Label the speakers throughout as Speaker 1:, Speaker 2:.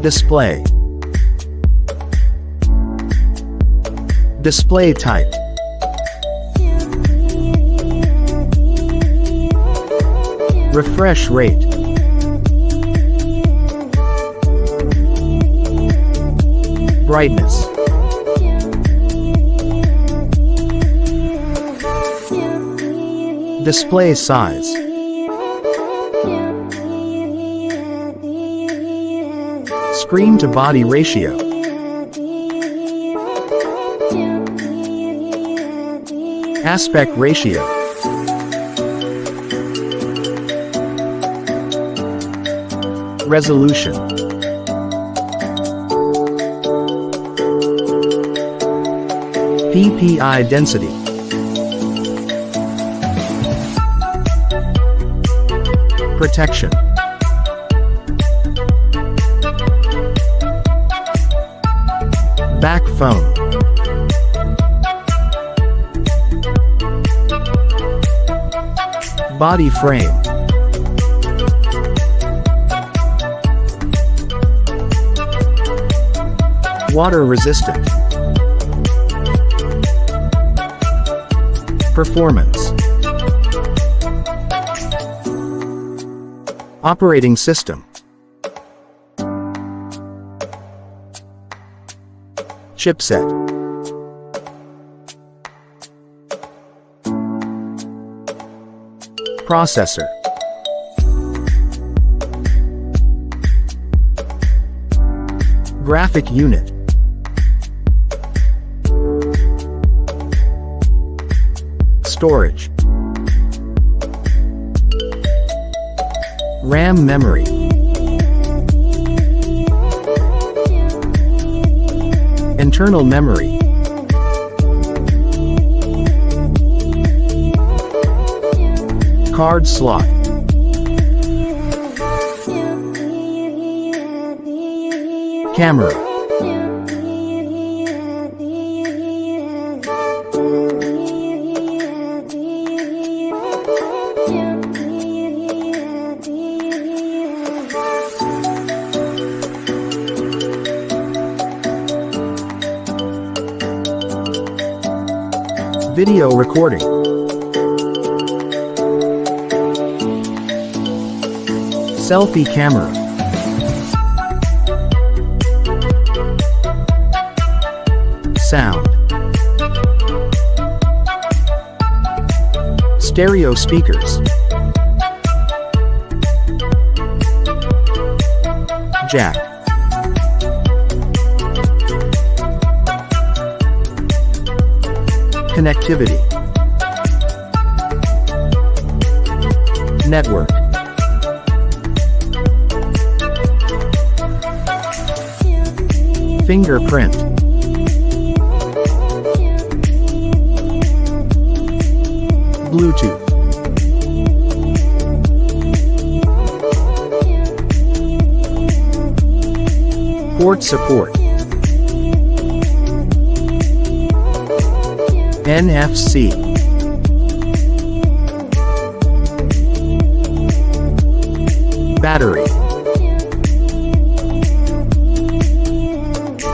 Speaker 1: Display. Display type. Refresh rate. Brightness. Display size. Screen to body ratio. Aspect ratio. Resolution. PPI density. Protection. Back phone. Body frame. Water resistant. Performance. Operating system. Chipset. Processor. Graphic unit. Storage. RAM memory. Internal memory. Card slot. Camera. Video recording. Selfie camera. Sound. Stereo speakers. Jack. Connectivity. Network. Fingerprint. Bluetooth. Port support. NFC. Battery.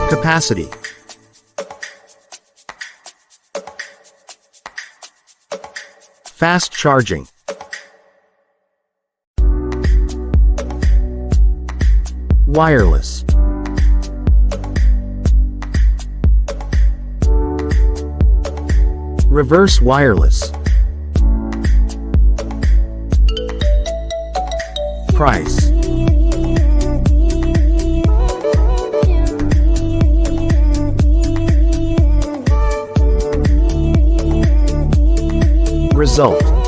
Speaker 1: Capacity. Fast charging. Wireless. Reverse wireless. Price. Result.